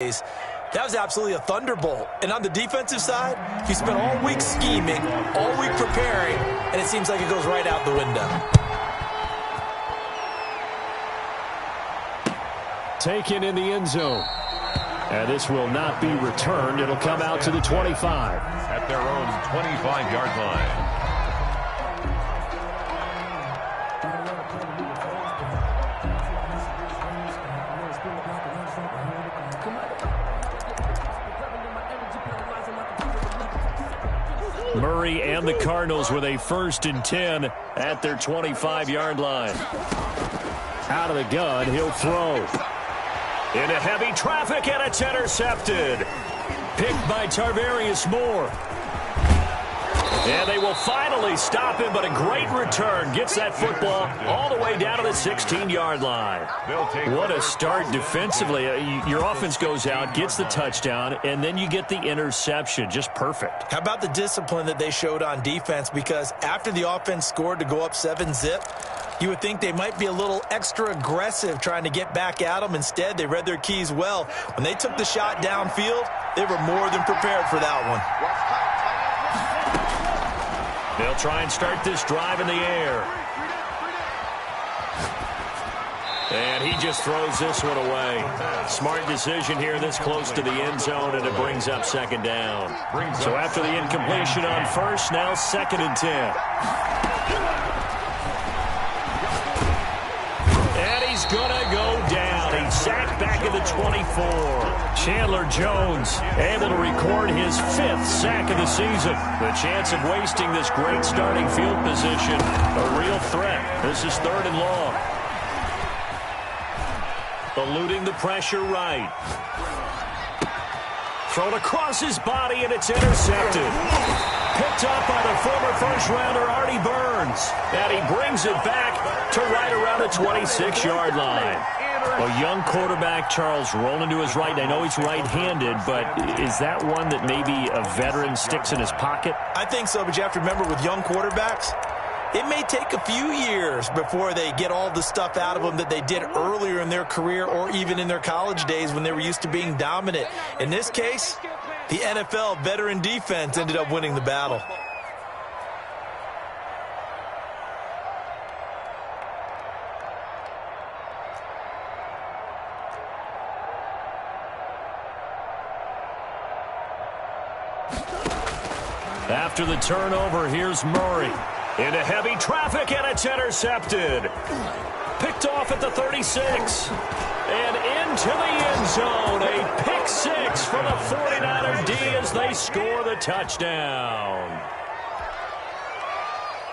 That was absolutely a thunderbolt. And on the defensive side, he spent all week scheming, all week preparing, and it seems like it goes right out the window. Taken in the end zone. And this will not be returned. It'll come out to the 25. At their own 25-yard line. Murray and the Cardinals with a 1st and 10 at their 25-yard line. Out of the gun, he'll throw. Into heavy traffic, and it's intercepted. Picked by Tarvarius Moore. And they will finally stop him, but a great return. Gets that football all the way down to the 16-yard line. What a start defensively. Your offense goes out, gets the touchdown, and then you get the interception. Just perfect. How about the discipline that they showed on defense? Because after the offense scored to go up 7-zip, you would think they might be a little extra aggressive trying to get back at them. Instead, they read their keys well. When they took the shot downfield, they were more than prepared for that one. They'll try and start this drive in the air. And he just throws this one away. Smart decision here this close to the end zone, and it brings up 2nd down. So after the incompletion on 1st, now 2nd and 10. And he's going to go down. He's sacked back at the 24. Chandler Jones able to record his 5th sack of the season. The chance of wasting this great starting field position, a real threat. This is 3rd and long. Eluding the pressure right. Thrown across his body, and it's intercepted. Picked up by the former first-rounder Artie Burns. And he brings it back to right around the 26-yard line. A young quarterback, Charles, rolling to his right. I know he's right-handed, but is that one that maybe a veteran sticks in his pocket? I think so, but you have to remember with young quarterbacks, it may take a few years before they get all the stuff out of them that they did earlier in their career or even in their college days when they were used to being dominant. In this case, the NFL veteran defense ended up winning the battle. After the turnover, here's Murray. Into heavy traffic, and it's intercepted. Picked off at the 36. And into the end zone. A pick 6 for the 49er D as they score the touchdown.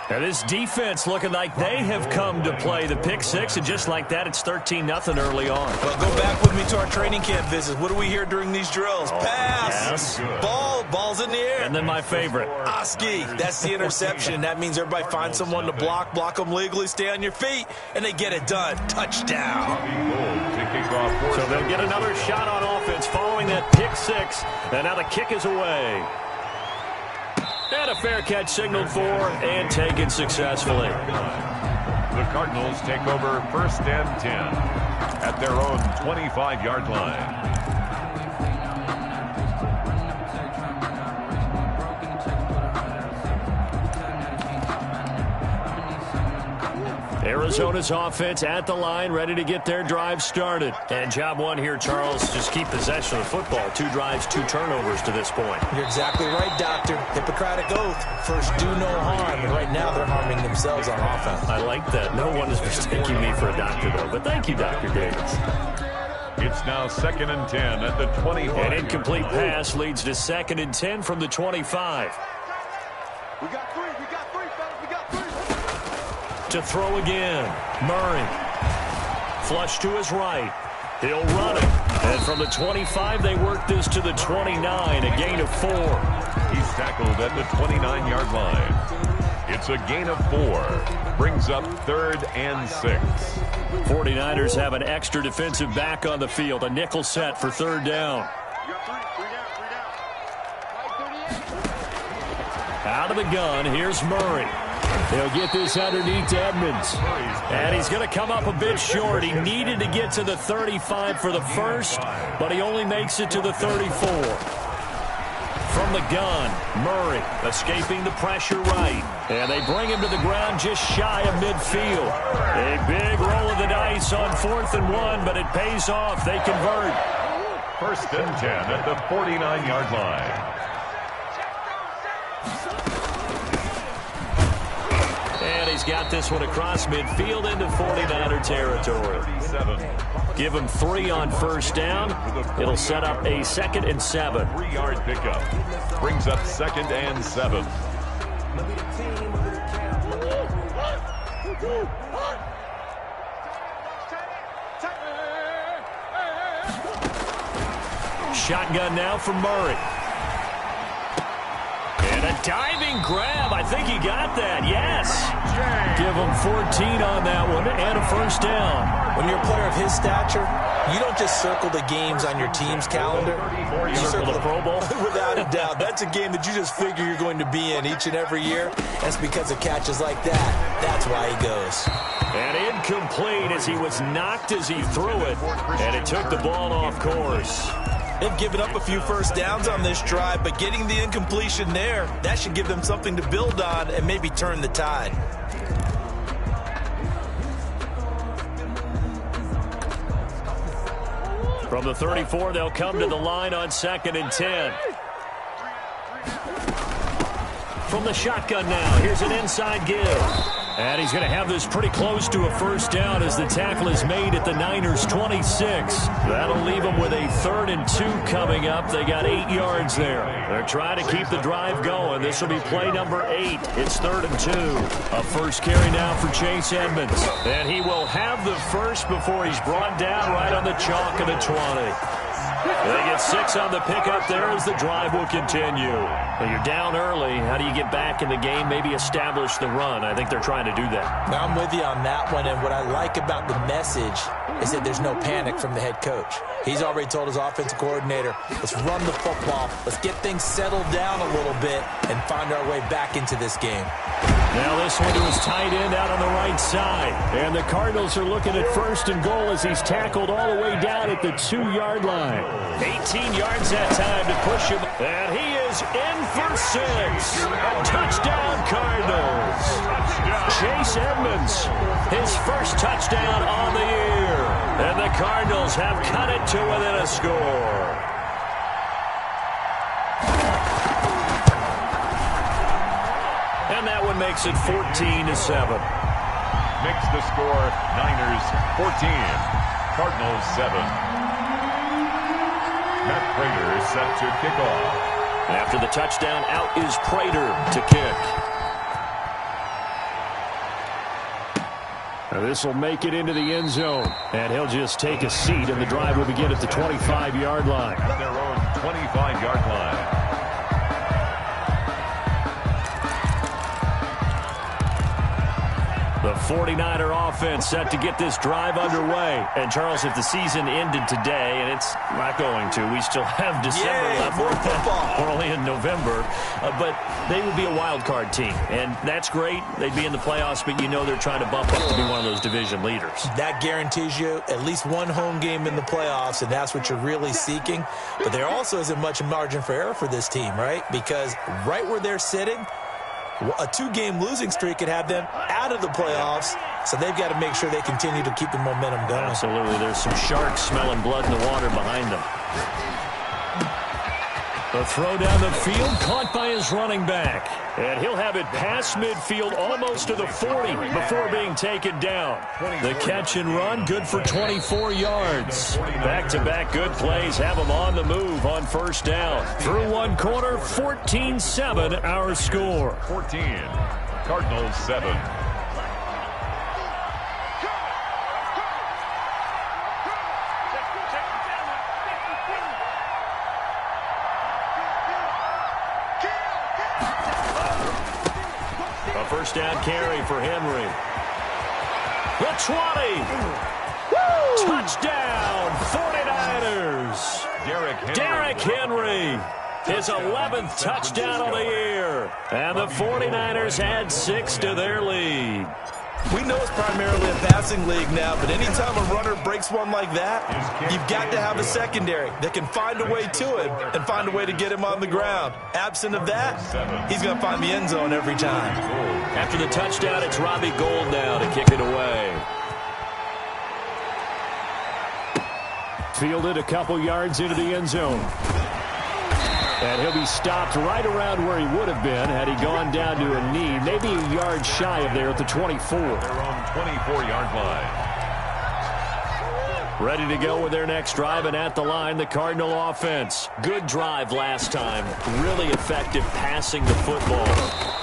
And this defense looking like they have come to play the pick 6, and just like that, it's 13-0 early on. Well, go back with me to our training camp visits. What do we hear during these drills? Pass, yes. Ball's in the air. And then my favorite. Oski, that's the interception. That means everybody finds someone to block them legally, stay on your feet, and they get it done. Touchdown. So they'll get another shot on offense following that pick 6, and now the kick is away. And a fair catch signaled for and taken successfully. The Cardinals take over 1st and 10 at their own 25-yard line. Arizona's offense at the line, ready to get their drive started. And job one here, Charles, just keep possession of the football. 2 drives, 2 turnovers to this point. You're exactly right, Doctor. Hippocratic oath. First, do no harm. And right now, they're harming themselves on offense. I like that. No one is mistaking me for a doctor, though. But thank you, Dr. Davis. It's now 2nd and 10 at the 25. An incomplete pass leads to 2nd and 10 from the 25. We got 3, fellas. We got 3. To throw again, Murray. Flush to his right. He'll run it. And from the 25, they work this to the 29, a gain of 4. He's tackled at the 29-yard line. It's a gain of 4. Brings up 3rd and 6. 49ers have an extra defensive back on the field. A nickel set for 3rd down. Out of the gun, here's Murray. He'll get this underneath to Edmonds. And he's going to come up a bit short. He needed to get to the 35 for the first, but he only makes it to the 34. From the gun, Murray escaping the pressure right. And they bring him to the ground just shy of midfield. A big roll of the dice on 4th and 1, but it pays off. They convert. 1st and 10 at the 49-yard line. And he's got this one across midfield into 49er territory. Give him 3 on 1st down. It'll set up a 2nd and 7. 3-yard pickup. Brings up 2nd and 7. Shotgun now for Murray. And a diving grab. I think he got that. Yes. Give him 14 on that one and a 1st down. When you're a player of his stature, you don't just circle the games on your team's calendar. You circle the Pro Bowl. Without a doubt. That's a game that you just figure you're going to be in each and every year. That's because of catches like that. That's why he goes. And incomplete as he was knocked as he threw it. And it took the ball off course. They've given up a few 1st downs on this drive, but getting the incompletion there, that should give them something to build on and maybe turn the tide. From the 34, they'll come to the line on 2nd and 10. From the shotgun now, here's an inside give. And he's going to have this pretty close to a 1st down as the tackle is made at the Niners' 26. That'll leave them with a 3rd and 2 coming up. They got 8 yards there. They're trying to keep the drive going. This will be play number 8. It's 3rd and 2. A 1st carry now for Chase Edmonds. And he will have the first before he's brought down right on the chalk of the 20. They get 6 on the pickup there as the drive will continue. Well, you're down early. How do you get back in the game? Maybe establish the run. I think they're trying to do that. Now, I'm with you on that one, and what I like about the message is that there's no panic from the head coach. He's already told his offensive coordinator, let's run the football, let's get things settled down a little bit and find our way back into this game. Now this one to his tight end out on the right side. And the Cardinals are looking at 1st and goal as he's tackled all the way down at the 2-yard line. 18 yards that time to push him. And he is in for 6. Touchdown, Cardinals. Chase Edmonds, his first touchdown on the year. And the Cardinals have cut it to within a score. And that one makes it 14-7. Makes the score Niners 14, Cardinals 7. Matt Prater is set to kick off. After the touchdown, out is Prater to kick. This will make it into the end zone. And he'll just take a seat, and the drive will begin at the 25-yard line. At their own 25-yard line. The 49er offense set to get this drive underway. And, Charles, if the season ended today, and it's not going to, we still have December left. More football. We're only in November. But they would be a wild card team. And that's great. They'd be in the playoffs, but you know they're trying to bump up to be one of those division leaders. That guarantees you at least one home game in the playoffs, and that's what you're really seeking. But there also isn't much margin for error for this team, right? Because right where they're sitting, a 2-game losing streak could have them out of the playoffs, so they've got to make sure they continue to keep the momentum going. Absolutely. There's some sharks smelling blood in the water behind them. The throw down the field, caught by his running back. And he'll have it past midfield almost to the 40 before being taken down. The catch and run, good for 24 yards. Back-to-back good plays have him on the move on 1st down. Through one quarter, 14-7 our score. 14, Cardinals 7. First down carry for Henry. The 20. Woo! Touchdown, 49ers. Derrick Henry. His 11th touchdown of the year. And the 49ers add 6 to their lead. We know it's primarily a passing league now, but anytime a runner breaks one like that, you've got to have a secondary that can find a way to him and find a way to get him on the ground. Absent of that, he's going to find the end zone every time. After the touchdown, it's Robbie Gould now to kick it away. Fielded a couple yards into the end zone. And he'll be stopped right around where he would have been had he gone down to a knee, maybe a yard shy of there at the 24. Their own 24-yard line. Ready to go with their next drive, and at the line, the Cardinal offense. Good drive last time. Really effective passing the football.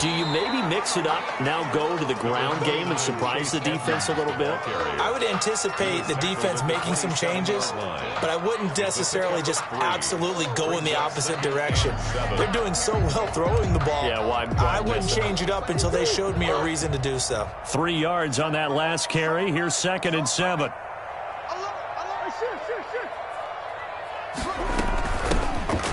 Do you maybe mix it up, now go to the ground game and surprise the defense a little bit? I would anticipate the defense making some changes, but I wouldn't necessarily just absolutely go in the opposite direction. They're doing so well throwing the ball. Yeah, why I wouldn't change it up until they showed me a reason to do so. 3 yards on that last carry. Here's 2nd and 7.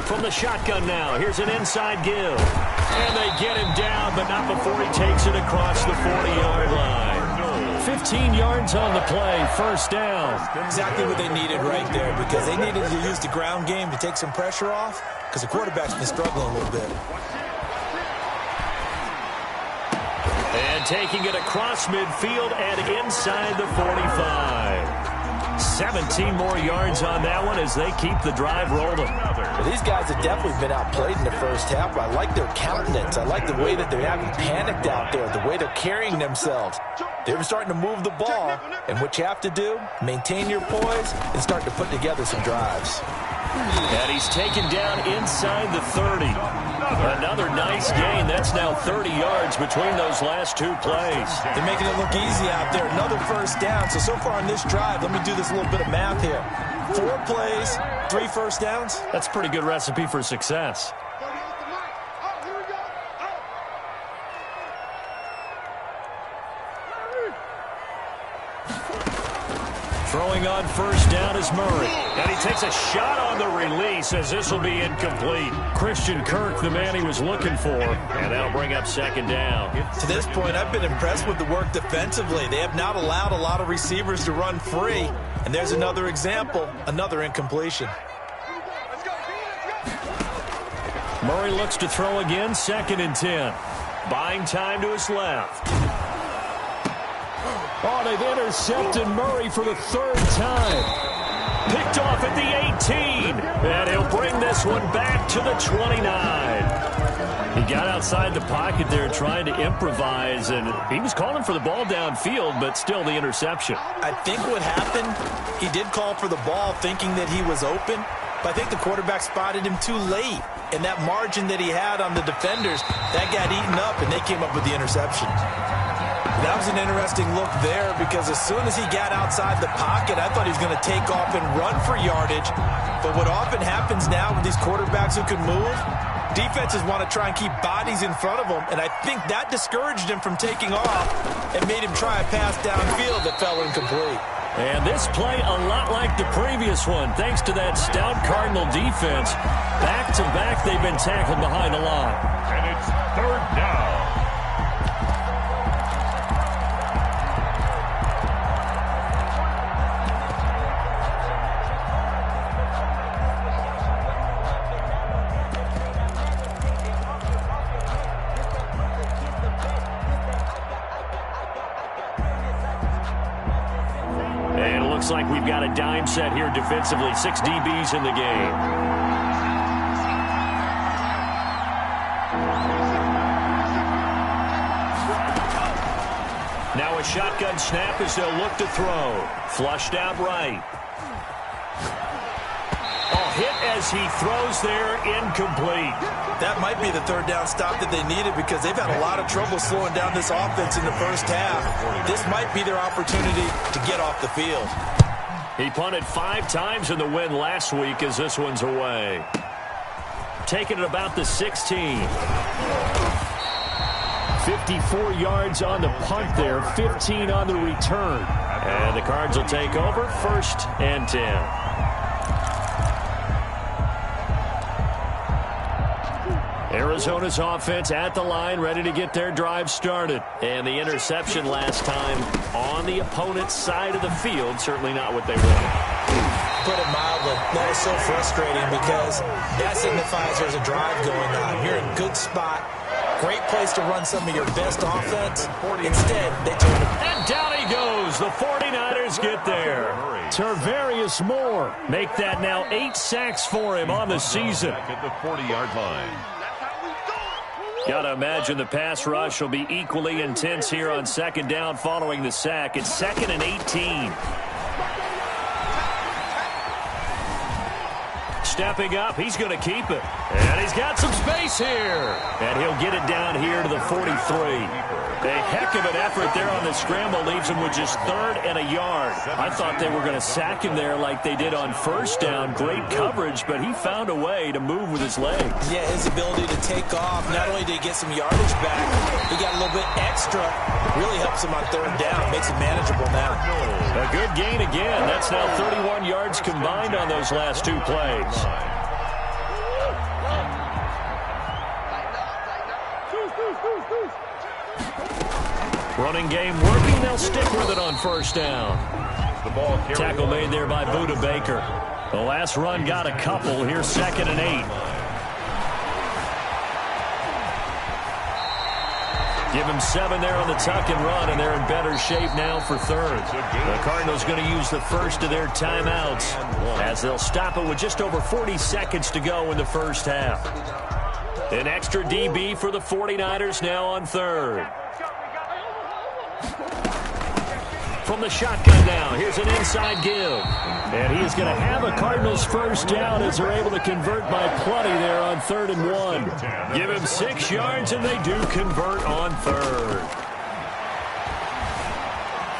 From the shotgun now, here's an inside give. And they get him down, but not before he takes it across the 40-yard line. 15 yards on the play, first down. Exactly what they needed right there, because they needed to use the ground game to take some pressure off, because the quarterback's been struggling a little bit. And taking it across midfield and inside the 45. 17 more yards on that one as they keep the drive rolling. Well, these guys have definitely been outplayed in the first half. I like their countenance. I like the way that they haven't panicked out there, the way they're carrying themselves. They're starting to move the ball, and what you have to do, maintain your poise and start to put together some drives. And he's taken down inside the 30. Another nice gain. That's now 30 yards between those last 2 plays. They're making it look easy out there. Another first down. So far on this drive, let me do this little bit of math here. 4 plays, 3 first downs. That's a pretty good recipe for success. Throwing on first down is Murray. And he takes a shot on the release as this will be incomplete. Christian Kirk, the man he was looking for. And that'll bring up 2nd down. To this point, I've been impressed with the work defensively. They have not allowed a lot of receivers to run free. And there's another example, another incompletion. Murray looks to throw again, 2nd and 10. Buying time to his left. Oh, they've intercepted Murray for the 3rd time. Picked off at the 18. And he'll bring this one back to the 29. He got outside the pocket there trying to improvise, and he was calling for the ball downfield, but still the interception. I think what happened, he did call for the ball thinking that he was open, but I think the quarterback spotted him too late. And that margin that he had on the defenders, that got eaten up, and they came up with the interception. That was an interesting look there, because as soon as he got outside the pocket, I thought he was going to take off and run for yardage. But what often happens now with these quarterbacks who can move, defenses want to try and keep bodies in front of them, and I think that discouraged him from taking off and made him try a pass downfield that fell incomplete. And this play a lot like the previous one, thanks to that stout Cardinal defense. Back-to-back, they've been tackled behind the line. And it's 3rd down. Looks like we've got a dime set here defensively. 6 DBs in the game. Now a shotgun snap as they'll look to throw. Flushed out right. Hit as he throws there, incomplete. That might be the 3rd down stop that they needed, because they've had a lot of trouble slowing down this offense in the first half. This might be their opportunity to get off the field. He punted 5 times in the win last week as this one's away. Taking it about the 16. 54 yards on the punt there, 15 on the return. And the Cards will take over, 1st and 10. Arizona's offense at the line, ready to get their drive started. And the interception last time on the opponent's side of the field, certainly not what they wanted. Put it mildly, that is so frustrating because that signifies there's a drive going on. You're in a good spot, great place to run some of your best offense. Instead, they turn it. And down he goes. The 49ers get there. Tarvarius Moore make that now 8 sacks for him on the season. At the 40-yard line. Got to imagine the pass rush will be equally intense here on second down following the sack. It's 2nd and 18. Stepping up, he's going to keep it. And he's got some space here. And he'll get it down here to the 43. A heck of an effort there on the scramble leaves him with just 3rd and a yard. I thought they were going to sack him there like they did on first down. Great coverage, but he found a way to move with his legs. Yeah, his ability to take off, not only did he get some yardage back, he got a little bit extra. Really helps him on 3rd down, makes it manageable now. A good gain again. That's now 31 yards combined on those last 2 plays. Running game working. They'll stick with it on first down. The ball tackle made there by Buda Baker. The last run got a couple. Here's 2nd and 8. Give him 7 there on the tuck and run, and they're in better shape now for 3rd. The Cardinals going to use the first of their timeouts as they'll stop it with just over 40 seconds to go in the first half. An extra DB for the 49ers now on 3rd. From the shotgun now, here's an inside give. And he is going to have a Cardinals first down as they're able to convert by plenty there on 3rd and 1. Give him 6 yards, and they do convert on 3rd.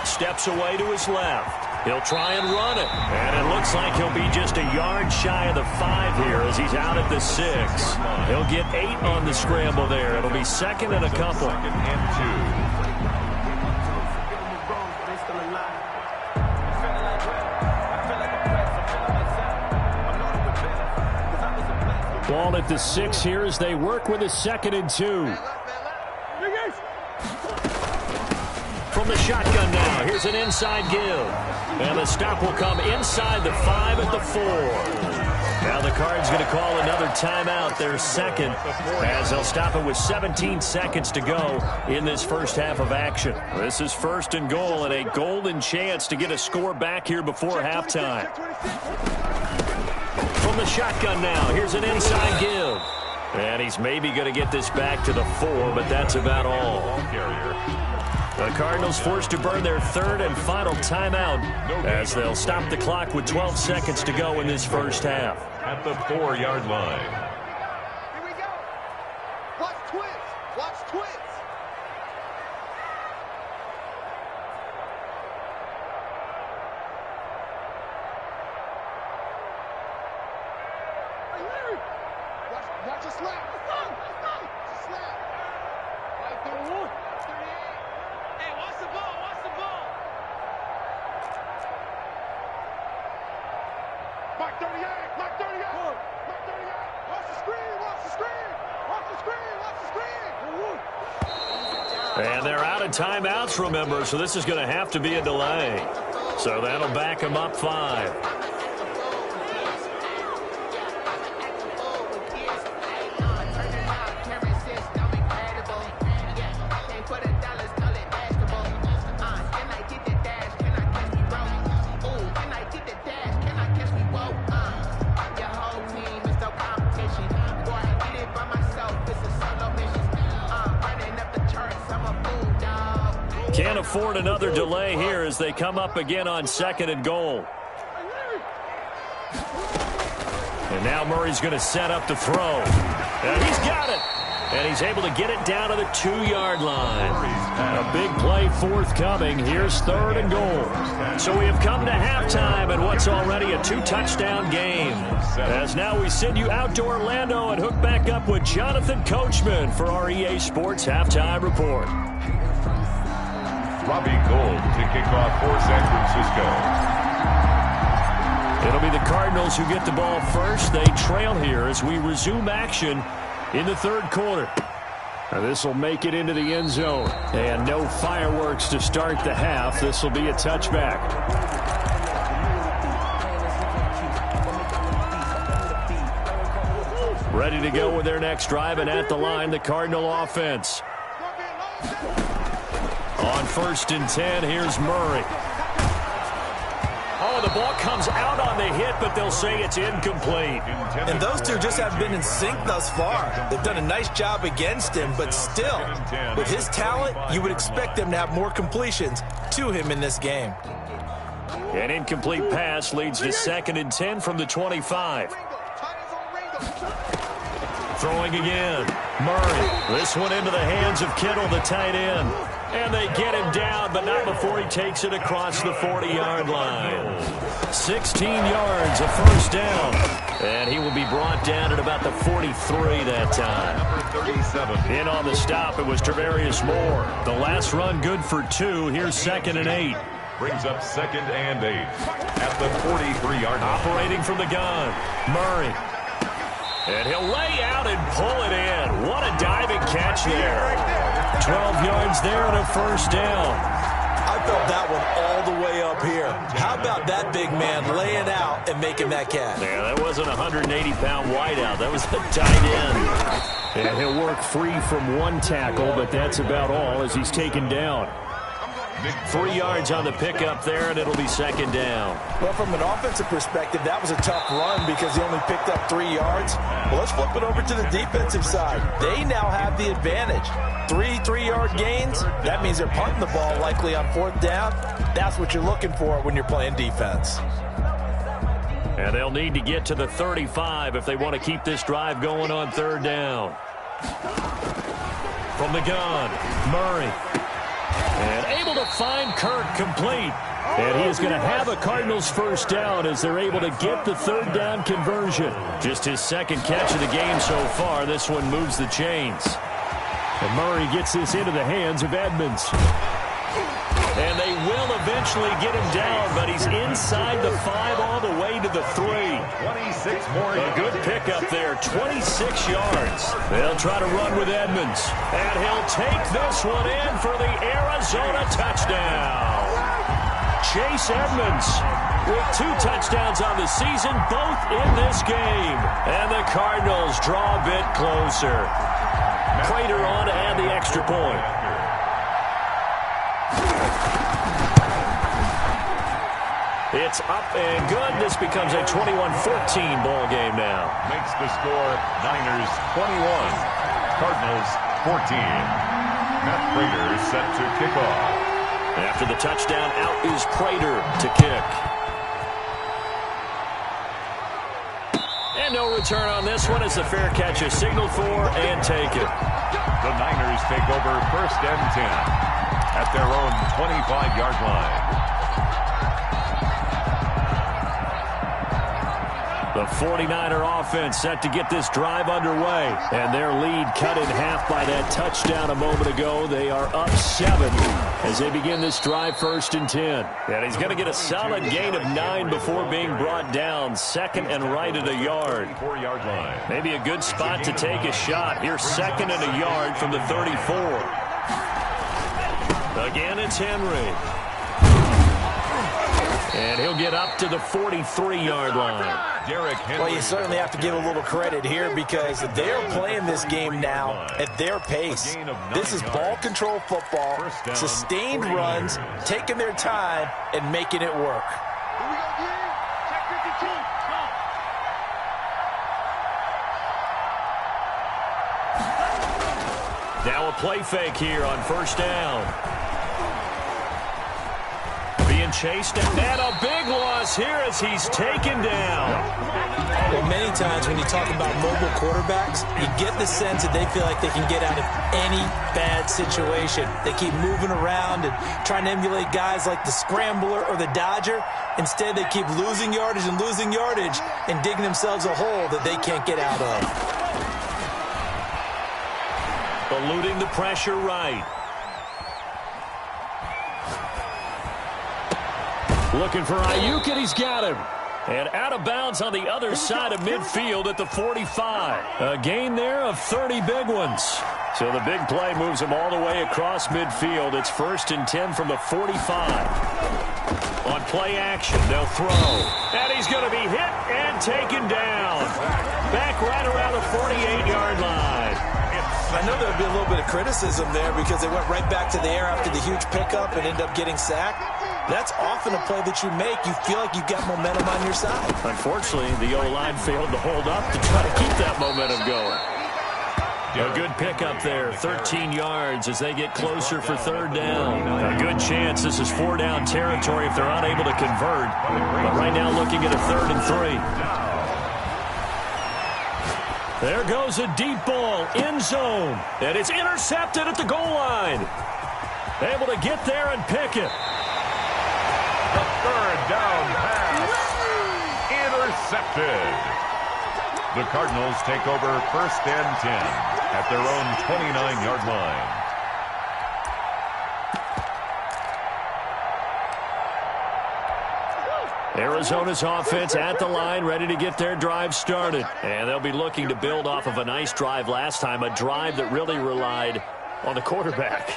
Steps away to his left. He'll try and run it. And it looks like he'll be just a yard shy of the 5 here as he's out at the 6. He'll get 8 on the scramble there. It'll be 2nd and a couple. 2nd and 2. Ball at the 6 here as they work with a 2nd and 2. From the shotgun now, here's an inside give. And the stop will come inside the 5 at the 4. Now the Cards going to call another timeout, their 2nd, as they'll stop it with 17 seconds to go in this first half of action. This is 1st and goal and a golden chance to get a score back here before halftime. From the shotgun now, here's an inside give. And he's maybe going to get this back to the 4, but that's about all. The Cardinals forced to burn their 3rd and final timeout as they'll stop the clock with 12 seconds to go in this first half. At the 4-yard line. Here we go. Watch twins. Watch twins. Watch a slap. Slap. Right there. 38. Hey, watch the ball. Watch the ball. Mark 38. Mark 38. Mark 38. Watch the screen. Watch the screen. Watch the screen. Watch the screen. And they're out of timeouts, remember, so this is going to have to be a delay. So that'll back them up 5. Can't afford another delay here as they come up again on 2nd and goal. And now Murray's going to set up to throw. And he's got it. And he's able to get it down to the 2-yard line. A big play forthcoming. Here's 3rd and goal. So we have come to halftime and what's already a 2-touchdown game. As now we send you out to Orlando and hook back up with Jonathan Coachman for our EA Sports Halftime Report. Robbie Gould to kick off for San Francisco. It'll be the Cardinals who get the ball first. They trail here as we resume action in the third quarter. This will make it into the end zone. And no fireworks to start the half. This will be a touchback. Ready to go with their next drive, and at the line, the Cardinal offense. On 1st and 10, here's Murray. Oh, the ball comes out on the hit, but they'll say it's incomplete. And those two just have been in sync thus far. They've done a nice job against him, but still, with his talent, you would expect them to have more completions to him in this game. An incomplete pass leads to 2nd and 10 from the 25. Throwing again. Murray. This one into the hands of Kittle, the tight end. And they get him down, but not before he takes it across the 40-yard line. 16 yards, a first down. And he will be brought down at about the 43 that time. Number 37. In on the stop, it was Travarius Moore. The last run good for 2. Here's 2nd and 8. Brings up 2nd and 8 at the 43-yard line. Operating from the gun, Murray. And he'll lay out and pull it in. What a diving catch there. 12 yards there and a first down. I felt that one all the way up here. How about that big man laying out and making that catch? Yeah, that wasn't a 180-pound wideout. That was the tight end. And he'll work free from one tackle, but that's about all as he's taken down. 3 yards on the pickup there, and it'll be 2nd down. Well, from an offensive perspective, that was a tough run because he only picked up 3 yards. Well, let's flip it over to the defensive side. They now have the advantage. 3 3-yard gains. That means they're punting the ball likely on 4th down. That's what you're looking for when you're playing defense. And they'll need to get to the 35 if they want to keep this drive going on 3rd down. From the gun, Murray. And able to find Kirk complete. And he is going to have a Cardinals first down as they're able to get the 3rd down conversion. Just his 2nd catch of the game so far. This one moves the chains. And Murray gets this into the hands of Edmonds. And they will eventually get him down, but he's inside the 5 all the way to the 3. 26 more yards. A good pickup there, 26 yards. They'll try to run with Edmonds. And he'll take this one in for the Arizona touchdown. Chase Edmonds with 2 touchdowns on the season, both in this game. And the Cardinals draw a bit closer. Prater on to add the extra point. It's up and good. This becomes a 21-14 ball game now. Makes the score Niners 21, Cardinals 14. Matt Prater set to kick off. After the touchdown, out is Prater to kick. And no return on this one as the fair catch is signaled for and taken. The Niners take over 1st and 10 at their own 25-yard line. The 49er offense set to get this drive underway. And their lead cut in half by that touchdown a moment ago. They are up 7 as they begin this drive 1st and 10. And he's going to get a solid gain of 9 before being brought down. 2nd and right at a yard. 4-yard line. Maybe a good spot to take a shot. Here's 2nd and a yard from the 34. Again, it's Henry. And he'll get up to the 43-yard line. Well, you certainly have to give a little credit here because they're playing this game now at their pace. This is ball control football, sustained runs, taking their time, and making it work. Now a play fake here on 1st down. Being chased, and a big loss here as he's taken down. Well, many times when you talk about mobile quarterbacks, you get the sense that they feel like they can get out of any bad situation. They keep moving around and trying to emulate guys like the Scrambler or the Dodger. Instead, they keep losing yardage and digging themselves a hole that they can't get out of. Eluding the pressure right. Looking for Ayuk, and he's got him. And out of bounds on the other side of midfield at the 45. A gain there of 30 big ones. So the big play moves them all the way across midfield. It's 1st and 10 from the 45. On play action, they'll throw. And he's going to be hit and taken down. Back right around the 48-yard line. I know there'll be a little bit of criticism there because they went right back to the air after the huge pickup and end up getting sacked. That's often a play that you make. You feel like you've got momentum on your side. Unfortunately, the O-line failed to hold up to try to keep that momentum going. A good pickup there, 13 yards as they get closer for 3rd down. A good chance this is 4-down territory if they're unable to convert. But right now looking at a 3rd and 3. There goes a deep ball, end zone, and it's intercepted at the goal line. Able to get there and pick it. The 3rd down pass. Intercepted. The Cardinals take over 1st and 10 at their own 29-yard line. Arizona's offense at the line, ready to get their drive started. And they'll be looking to build off of a nice drive last time, a drive that really relied on the quarterback.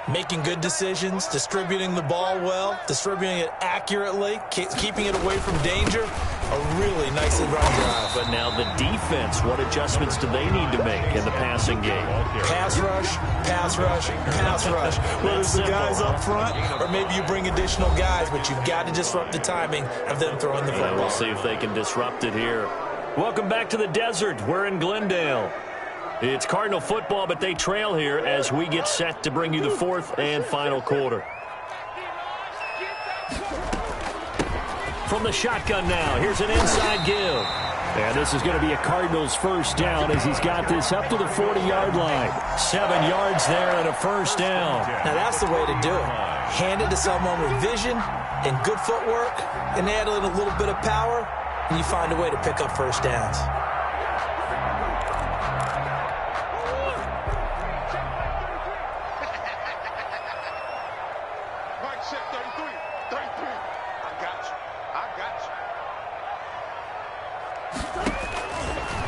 Making good decisions, distributing the ball well, distributing it accurately, keeping it away from danger. A really nicely run drive. But now the defense, what adjustments do they need to make in the passing game? Pass rush, pass rush, pass rush. Whether it's the guys up front or maybe you bring additional guys, but you've got to disrupt the timing of them throwing the football. We'll see if they can disrupt it here. Welcome back to the desert. We're in Glendale. It's Cardinal football, but they trail here as we get set to bring you the 4th and final quarter. From the shotgun now, here's an inside give. And this is going to be a Cardinals 1st down as he's got this up to the 40-yard line. 7 yards there and a 1st down. Now that's the way to do it. Hand it to someone with vision and good footwork and add in a little bit of power, and you find a way to pick up 1st downs.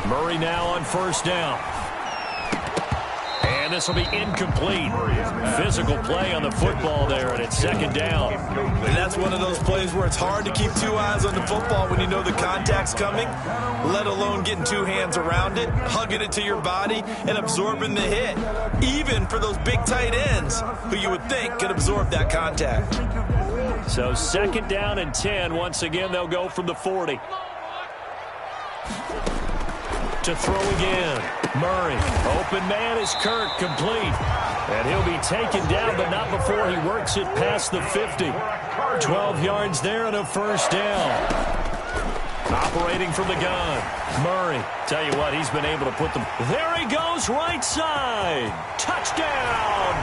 Murray now on 1st down. And this will be incomplete. Physical play on the football there, and it's 2nd down. And that's one of those plays where it's hard to keep 2 eyes on the football when you know the contact's coming, let alone getting 2 hands around it, hugging it to your body, and absorbing the hit. Even for those big tight ends who you would think could absorb that contact. So 2nd down and 10. Once again, they'll go from the 40. To throw again. Murray. Open man is Kirk, complete. And he'll be taken down, but not before he works it past the 50. 12 yards there and a 1st down. Operating from the gun. Murray. Tell you what, he's been able to put them. There he goes, right side. Touchdown,